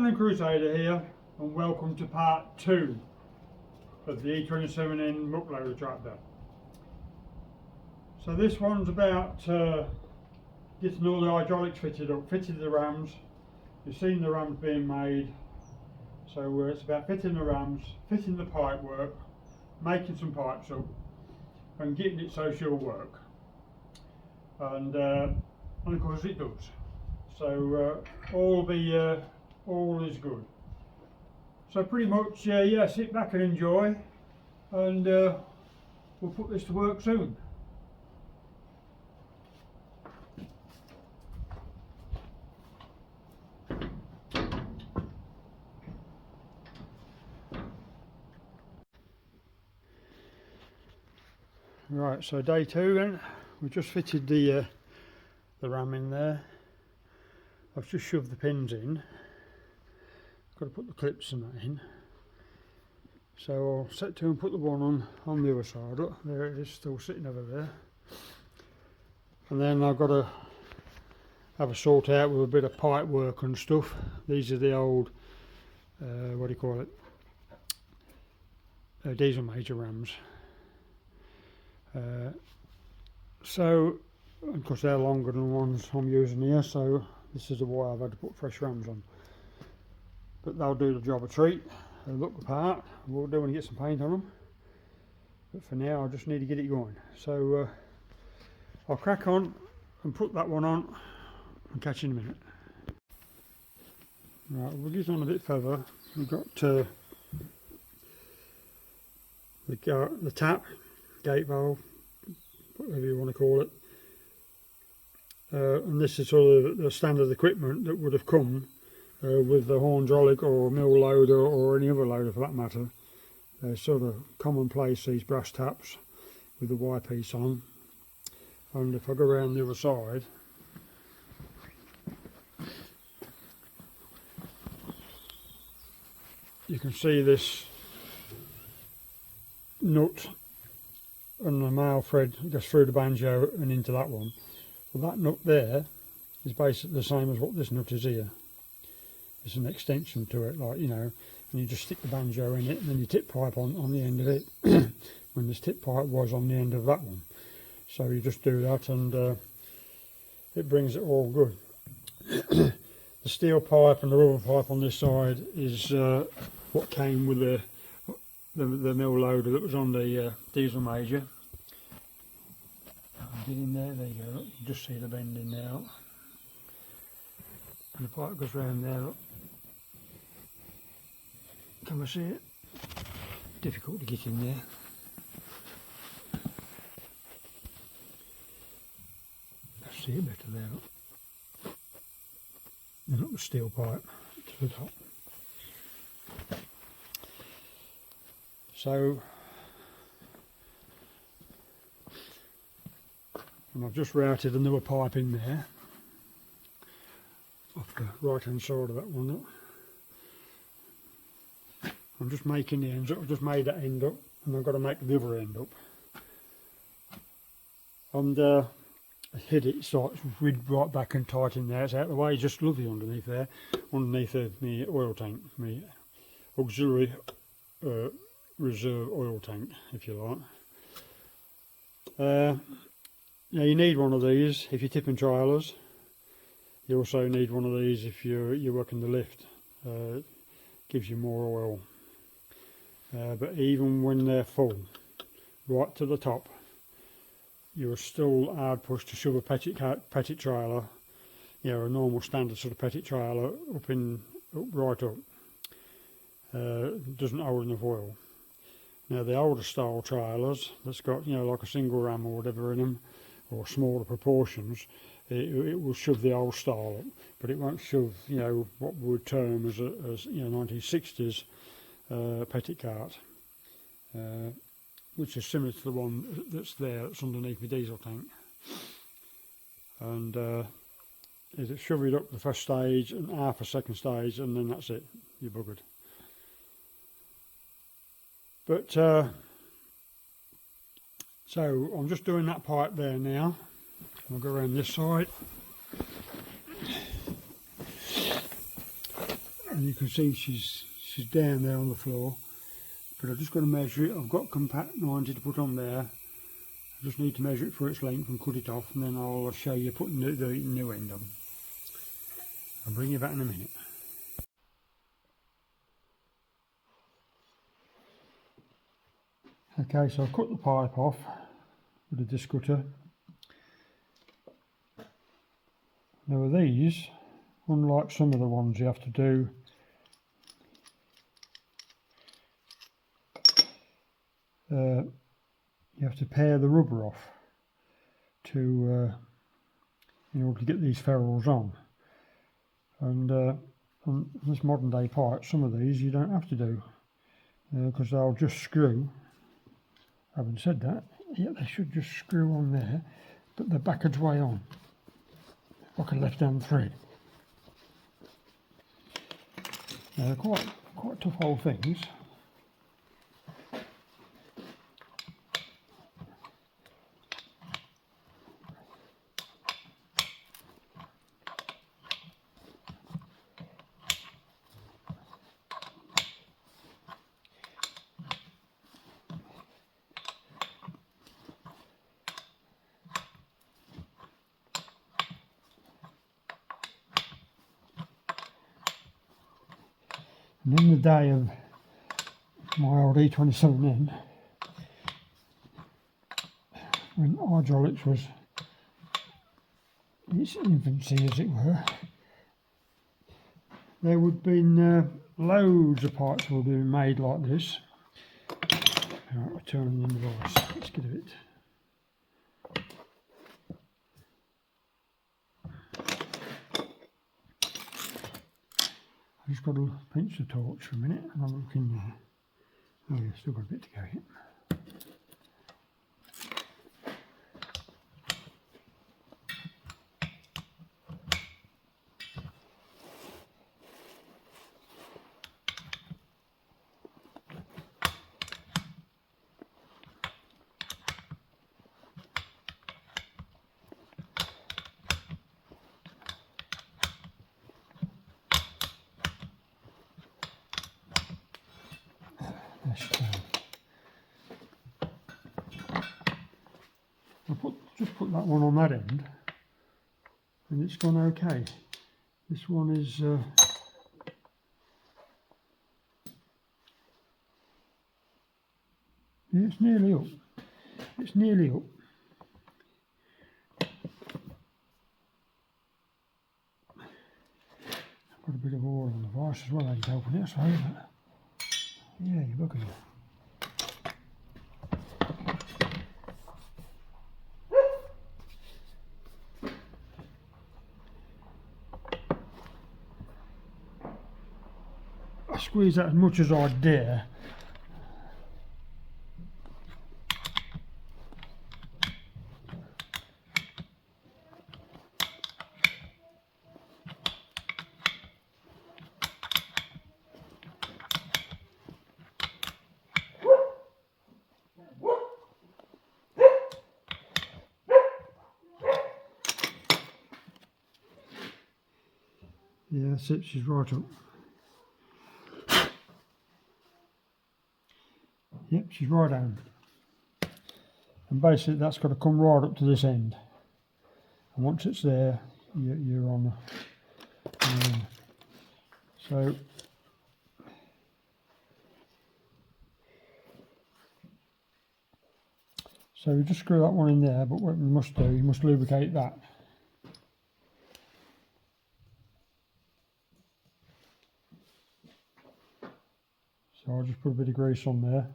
Travelling Crusader here, and welcome to part 2 of the E27N muckloader tractor. So this one's about getting all the hydraulics fitted up, fitted the rams. You've seen the rams being made, so it's about fitting the rams, fitting the pipe work, making some pipes up and getting it so she'll work, and of course it does. So all is good. So pretty much, yeah, sit back and enjoy, and we'll put this to work soon. Right, so day 2 then. We've just fitted the ram in there. I've just shoved the pins in. Got to put the clips and that in. So I'll set to and put the one on the other side. Look, there it is, still sitting over there. And then I've got to have a sort out with a bit of pipe work and stuff. These are the old, what do you call it? Diesel major rams. So, of course they're longer than the ones I'm using here, so this is why I've had to put fresh rams on. But they'll do the job a treat. They look the part. We'll do when I get some paint on them. But for now I just need to get it going. So I'll crack on and put that one on and catch you in a minute. Right, we'll get on a bit further. We've got the tap, gate valve, whatever you want to call it. And this is sort of the standard equipment that would have come with the hydraulic or mill loader or any other loader for that matter. They're sort of commonplace, these brass taps with the Y piece on. And if I go around the other side, you can see this nut and the male thread goes through the banjo and into that one. Well, that nut there is basically the same as what this nut is here. It's an extension to it, like, you know, and you just stick the banjo in it and then you tip pipe on the end of it when this tip pipe was on the end of that one. So you just do that and it brings it all good. The steel pipe and the rubber pipe on this side is what came with the mill loader that was on the diesel major. Get in there, there you go, look, you just see the bend in there, look. And the pipe goes round there, look. Can I see it? Difficult to get in there. I see it better there, look. And look, the steel pipe to the top. So, and I've just routed another pipe in there off the right hand side of that one. Look. I'm just making the ends up. I've just made that end up and I've got to make the other end up. And I hid it so it's right back and tight in there. It's out of the way, just lovely underneath there, underneath my oil tank, my auxiliary reserve oil tank, if you like. Now you need one of these if you're tipping trailers. You also need one of these if you're working the lift. Gives you more oil. But even when they're full, right to the top, you're still hard pushed to shove a pettit trailer, you know, a normal standard sort of pettit trailer right up. Doesn't hold enough oil. Now the older style trailers that's got, you know, like a single ram or whatever in them, or smaller proportions, it will shove the old style up, but it won't shove, you know, what we would term as you know, 1960s pettit cart, which is similar to the one that's underneath my diesel tank. And it shove it up the first stage and half a second stage, and then that's it, you're buggered. But so I'm just doing that pipe there now. I'll go around this side. and you can see she's down there on the floor, but I've just got to measure it. I've got compact 90 to put on there. I just need to measure it for its length and cut it off, and then I'll show you putting the new end on. I'll bring you back in a minute. Okay, so I've cut the pipe off with a disc cutter. Now with these, unlike some of the ones you have to do, you have to pare the rubber off to in order to get these ferrules on. And this modern day pipe, some of these you don't have to do because they'll just screw. Having said that, yeah, they should just screw on there, but they're backwards way on, like a left-hand thread. Now they're quite tough old things. And in the day of my old E27N, when hydraulics was in its infancy as it were, there would have been loads of pipes would have been made like this. Right, we're turning the device, let's get a bit. I've just got to pinch the torch for a minute and I'll look in there. Oh yeah, still got a bit to go yet. Just put that one on that end and it's gone okay. This one is yeah, it's nearly up. It's nearly up. I've got a bit of oil on the vise as well, I ain't open it, I suppose. Yeah, you're bugging it. I squeeze that as much as I dare. Yeah, that's it, she's right up. Yep, she's right down. And basically that's got to come right up to this end. And once it's there, you're on. So you just screw that one in there, but what you must do, you must lubricate that. So I'll just put a bit of grease on there.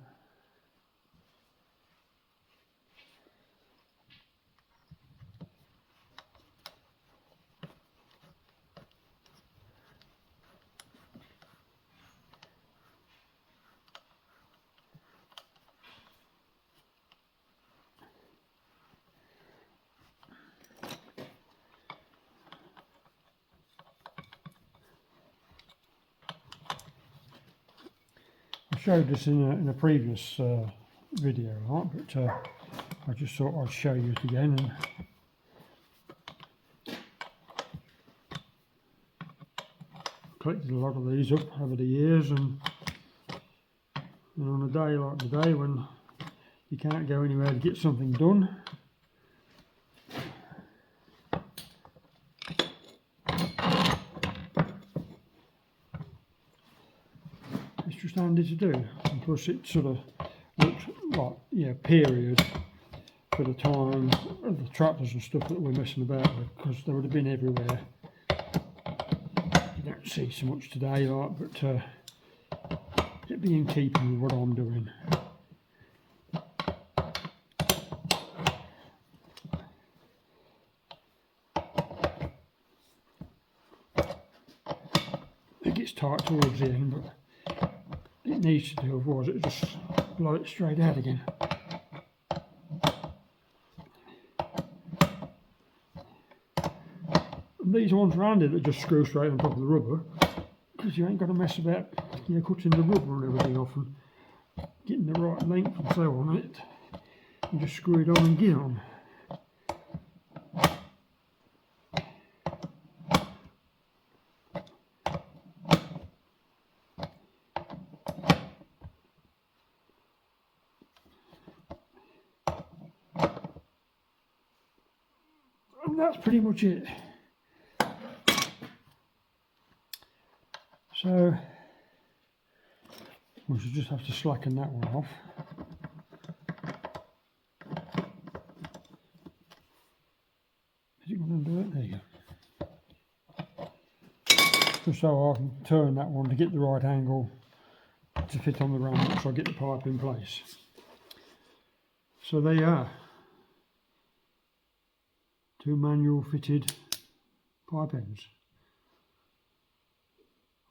I showed this in a previous video, right? But I just thought I'd show you it again. collected a lot of these up over the years, and on a day like today when you can't go anywhere to get something done, it's just handy to do. And plus it sort of looks like, yeah, period for the time of the tractors and stuff that we're messing about with, because they would have been everywhere. You don't see so much today, like, but it'd be in keeping with what I'm doing. It gets tight towards the end, but it needs to do, otherwise it'll just blow it straight out again. And these ones are handy that just screw straight on top of the rubber, because you ain't got to mess about, you know, cutting the rubber and everything off and getting the right length and so on it. You just screw it on and get on. And that's pretty much it. So we should just have to slacken that one off. Is it going to do it? There you go. Just so I can turn that one to get the right angle to fit on the ram once I get the pipe in place. So there you are. 2 manual fitted pipe ends.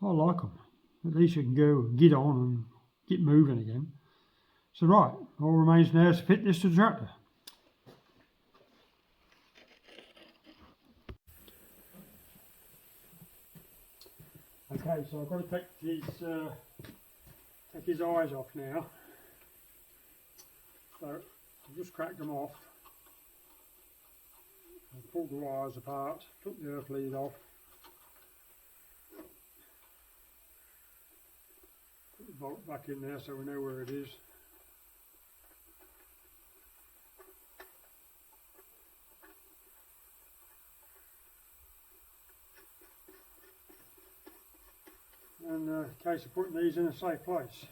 I like them. At least you can go and get on and get moving again. So right, all remains now is to fit this to the tractor. Okay, so I've got to take his eyes off now. So I've just cracked them off. I pulled the wires apart, took the earth lead off. Put the bolt back in there so we know where it is. And in case of putting these in a safe place.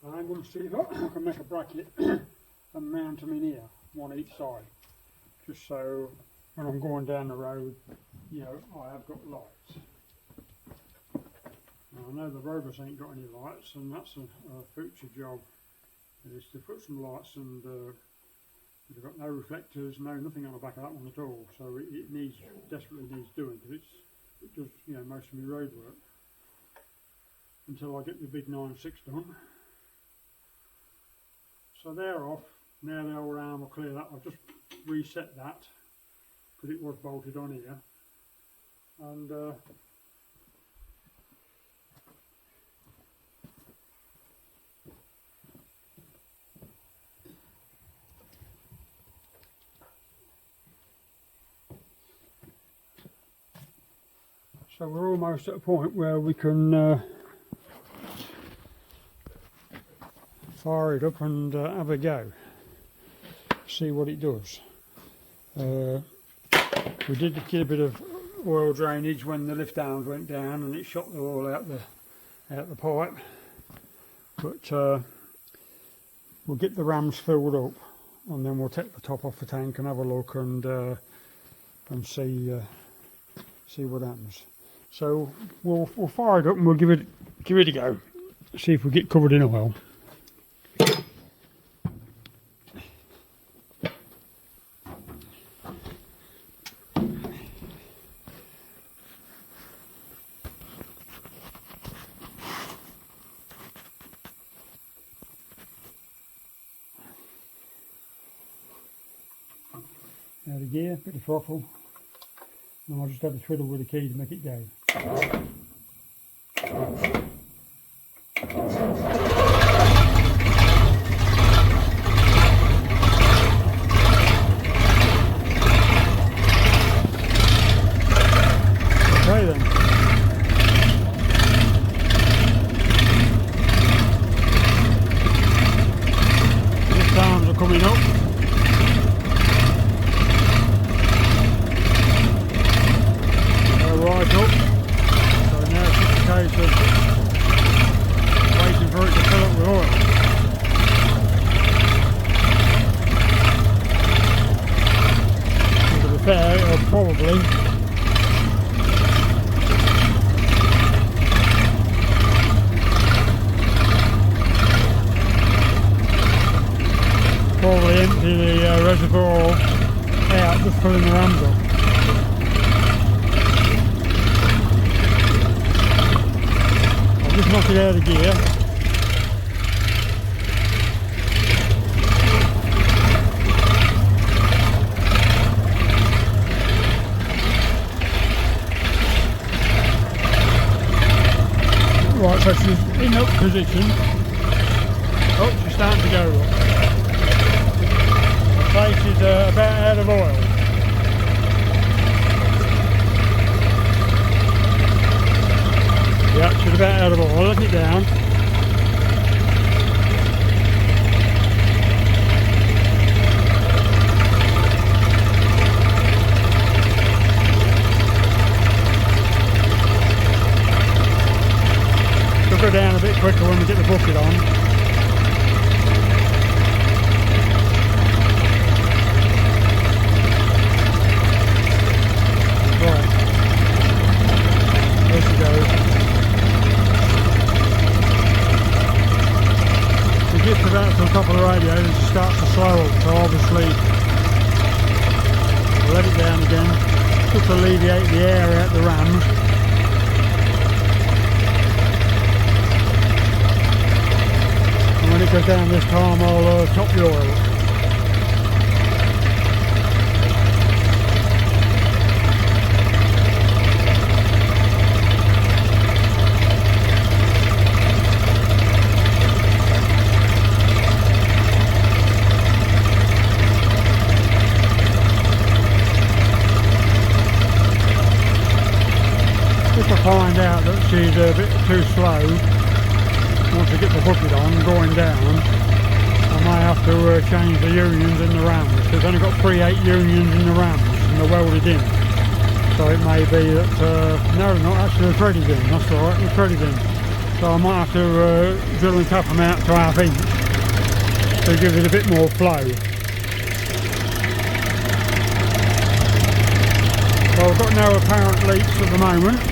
I'm going to see if I can make a bracket and mount them in here, one each side, just so when I'm going down the road, you know, I have got lights. Now, I know the Robus ain't got any lights, and that's a future job, is to put some lights, and they've got no reflectors, nothing on the back of that one at all, so it desperately needs doing, because it does, you know, most of my road work until I get the big 9.6 done. So they're off. Now the old arm will clear that. I've just reset that because it was bolted on here, and so we're almost at a point where we can fire it up and have a go, see what it does. We did get a bit of oil drainage when the lift arms went down and it shot the oil out the pipe, but we'll get the rams filled up and then we'll take the top off the tank and have a look and see what happens. So we'll fire it up and we'll give it a go, see if we get covered in oil. Out of gear, bit of throttle, and I'll just have to twiddle with the key to make it go. away then. Lift arms are coming up. They're right up. So now it's just a case of waiting for it to fill up with oil. To be fair, it'll probably empty the reservoir out, just filling the rams up. I'll just knock it out of gear. Right, so she's in up position. Oh, she's starting to go up. Place is about out of oil. Yeah, she's about out of oil. I'll let it down. She'll go down a bit quicker when we get the bucket on. Gets about to the top of the radio and it starts to slow up, so obviously we'll let it down again just to alleviate the air out the rams. And when it goes down this time I'll top the oil up. Find out that she's a bit too slow once I get the bucket on going down. I may have to change the unions in the rams. There's only got 3/8 unions in the rams and they're welded in, so it may be that no, not actually, they're threaded in. That's all right, they're threaded in, so I might have to drill and tap them out to 1/2 inch to give it a bit more flow. So I've got no apparent leaks at the moment.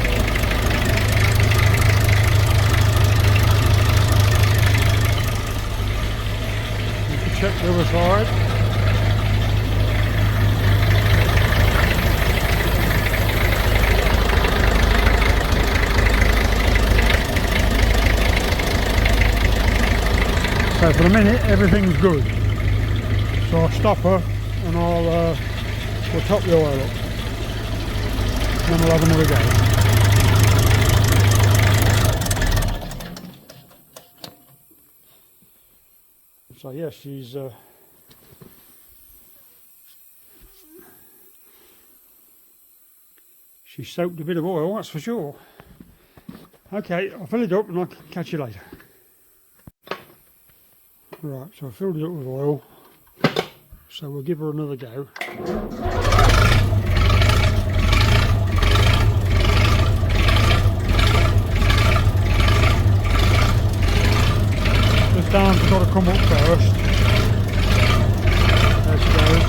Check the other side. So for the minute everything's good. So I'll stop her and we'll top the oil up. Then we'll have another go. So yes, she's soaked a bit of oil, that's for sure. Okay, I'll fill it up and I'll catch you later. Right, so I filled it up with oil, so we'll give her another go. This arm's got to come up first. There she goes.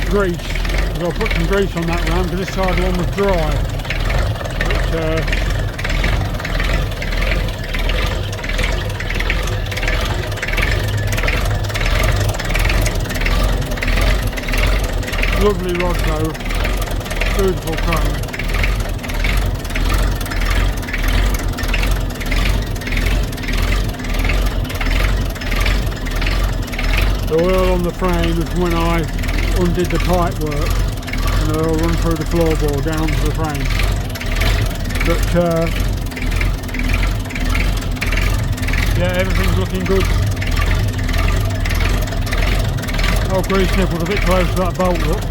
Grease, because I'll put some grease on that ram because this side one was dry. Lovely rod though, beautiful chrome. The oil on the frame is when I undid the pipe work, and the oil run through the floorboard down to the frame. But yeah, everything's looking good. Oh, grease nipple's a bit close to that bolt, look.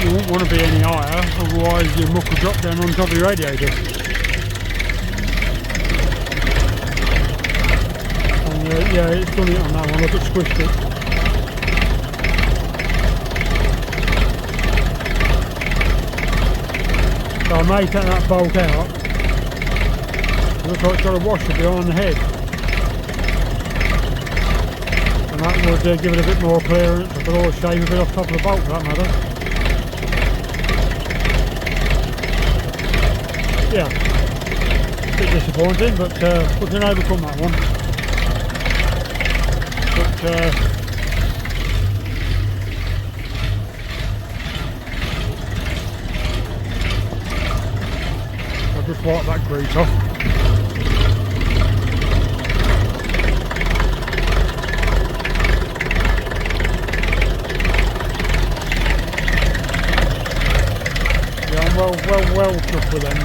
You won't want to be any higher, otherwise your muck will drop down on top of your radiator. And yeah, it's done it on that one, look, it squished it. So I may take that bolt out. It looks like it's got a washer behind the head. And that would give it a bit more clearance. I could always shave a bit off top of the bolt for that matter. Yeah, a bit disappointing, but we can overcome that one. But I'll just wipe that grease off. Yeah, I'm well chuffed with them.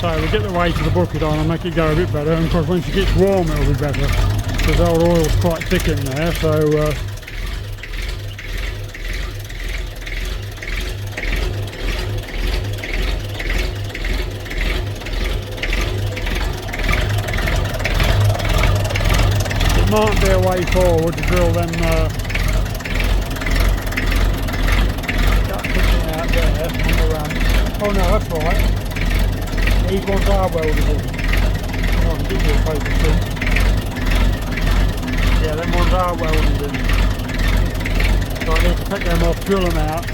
So we'll get the weight of the bucket on and make it go a bit better, and of course once it gets warm it'll be better, because the old oil's quite thick in there, so it might be a way forward to drill them that picking out there on the ramp. Oh no, that's right. These ones are welded in. Oh, I'll give you a focus in. Yeah, them ones are welded in. So I need to take them off, drill them out.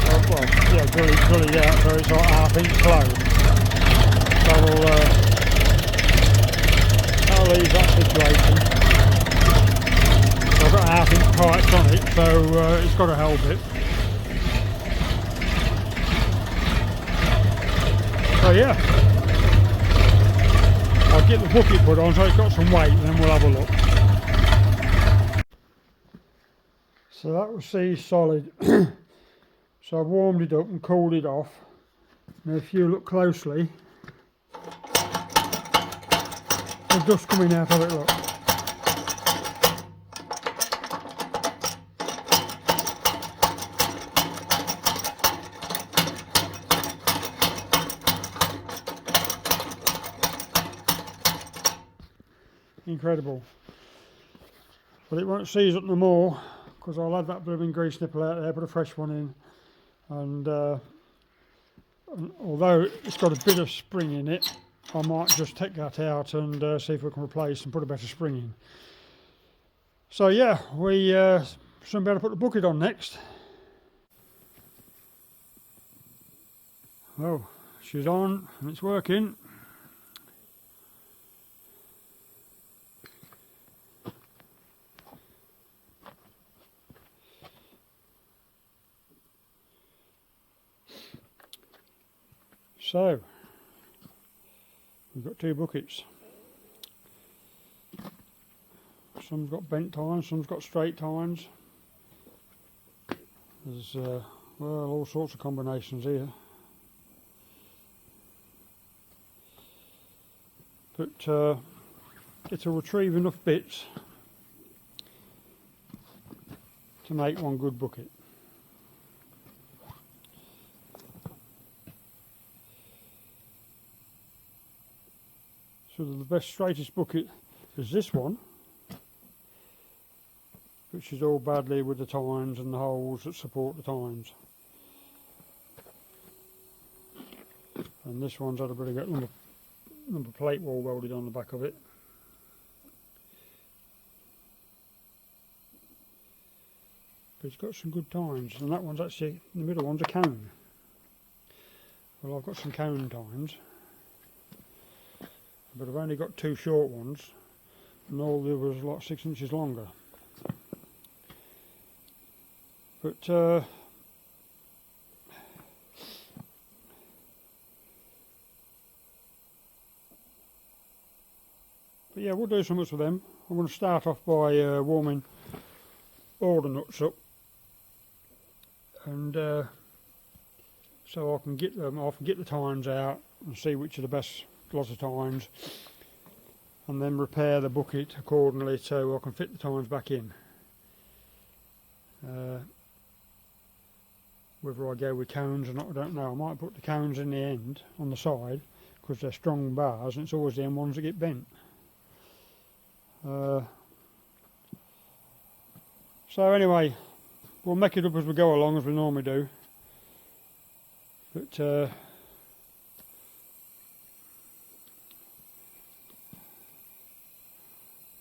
Oh, well, yeah, drill it out so it's like ½ inch close. So I'll leave that situation. So I've got ½ inch pipes on it, so it's got to help it. So yeah, I'll get the bucket put on so it's got some weight, and then we'll have a look. So that was sea solid. So I've warmed it up and cooled it off. Now if you look closely, there's dust coming out of it, look. Incredible. But it won't seize up no more, because I'll add that blooming grease nipple out there, put a fresh one in, and although it's got a bit of spring in it, I might just take that out and see if we can replace and put a better spring in. So yeah, we soon better put the bucket on next. Oh, she's on and it's working. So, we've got 2 buckets. So Some's got bent tines, some's got straight tines. There's well, all sorts of combinations here. But it'll retrieve enough bits to make one good bucket. So the best straightest bucket is this one, which is all badly with the tines and the holes that support the tines. And this one's had a bit of number plate wall welded on the back of it. But it's got some good tines, and that one's actually, the middle one's a cone. Well, I've got some cone tines, but I've only got two short ones, and all the others are like 6 inches longer. But yeah, we'll do so much with them. I'm going to start off by warming all the nuts up, and so I can get them off and get the tines out and see which are the best lots of tines, and then repair the bucket accordingly so I can fit the tines back in. Whether I go with cones or not, I don't know. I might put the cones in the end on the side because they're strong bars, and it's always the end ones that get bent. So anyway, we'll make it up as we go along, as we normally do. But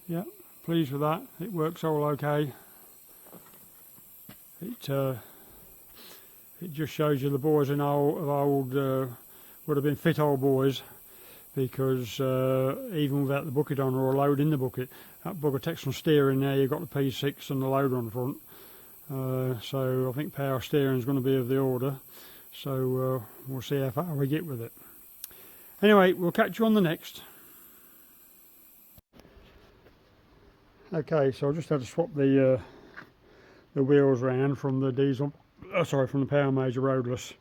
yeah, pleased with that. It works all okay. It just shows you the boys in old would have been fit old boys, because even without the bucket on or a load in the bucket, that bugger takes some steering there. You've got the P6 and the loader on the front, so I think power steering is going to be of the order. So we'll see how far we get with it. Anyway, we'll catch you on the next. Okay, so I just had to swap the wheels round from the diesel, from the Power Major roadless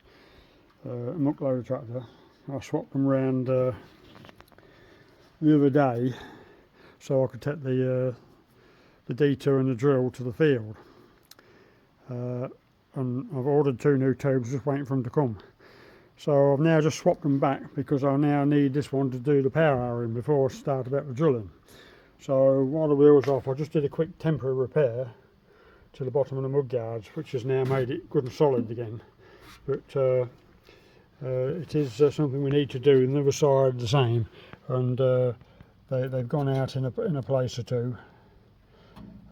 muck loader tractor. I swapped them round the other day so I could take the D2 and the drill to the field. And I've ordered 2 new tubes, just waiting for them to come. So I've now just swapped them back because I now need this one to do the power hour before I start about the drilling. So while the wheel's off, I just did a quick temporary repair to the bottom of the mudguards, which has now made it good and solid again. But it is something we need to do. And the other side the same, and they've gone out in a place or two.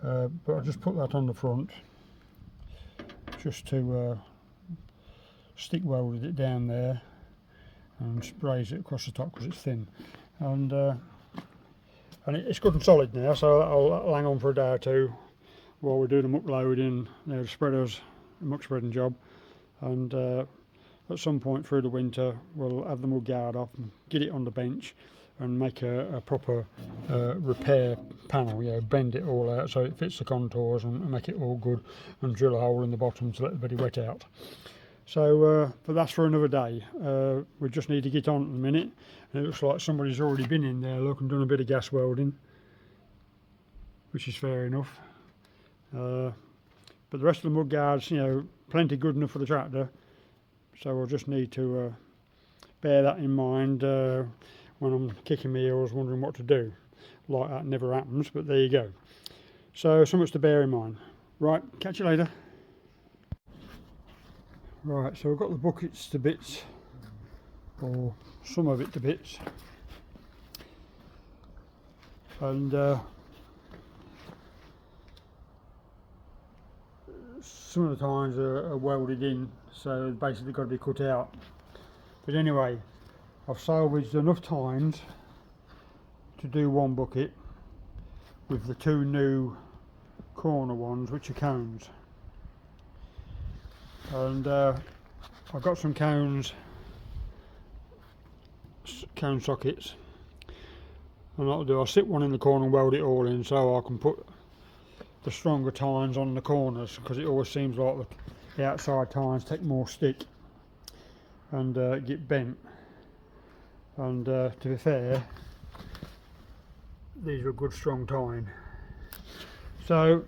But I just put that on the front, just to stick welded it down there and sprays it across the top because it's thin, and it's good and solid now. So I'll hang on for a day or two while we do the muck loading, the spreaders, the muck spreading job, and at some point through the winter we'll have the mudguard off and get it on the bench and make a proper repair panel, bend it all out so it fits the contours and make it all good, and drill a hole in the bottom to let the bit wet out. So but that's for another day. We just need to get on at the minute, and it looks like somebody's already been in there, look, and done a bit of gas welding, which is fair enough. But the rest of the mudguards, plenty good enough for the tractor, so we'll just need to bear that in mind when I'm kicking my heels wondering what to do. Like that never happens, but there you go. So much to bear in mind. Right, catch you later. Right, so we've got the buckets to bits, or some of it to bits, and some of the tines are welded in, so basically got to be cut out. But anyway, I've salvaged enough tines to do one bucket with the 2 new corner ones, which are cones. And I've got some cone sockets, And what I'll do, I'll sit one in the corner and weld it all in, so I can put the stronger tines on the corners, because it always seems like the outside tines take more stick and get bent. And to be fair, these are a good strong tine. So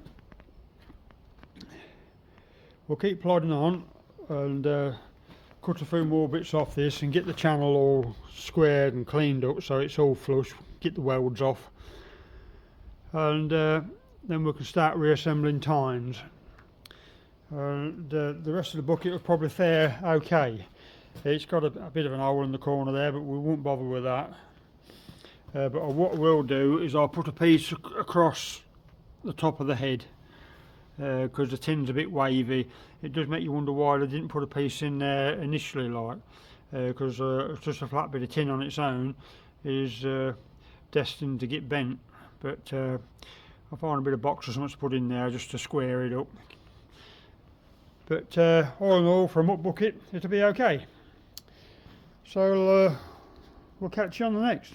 we'll keep plodding on and cut a few more bits off this and get the channel all squared and cleaned up so it's all flush, get the welds off, and then we can start reassembling tines. The rest of the bucket will probably fare okay. It's got a bit of an hole in the corner there, but we won't bother with that. But what we'll do is I'll put a piece across the top of the head, because the tin's a bit wavy. It does make you wonder why they didn't put a piece in there initially, like, because just a flat bit of tin on its own is destined to get bent. But I'll find a bit of box or something to put in there just to square it up. But all in all, for a muck bucket, it'll be okay. So we'll catch you on the next.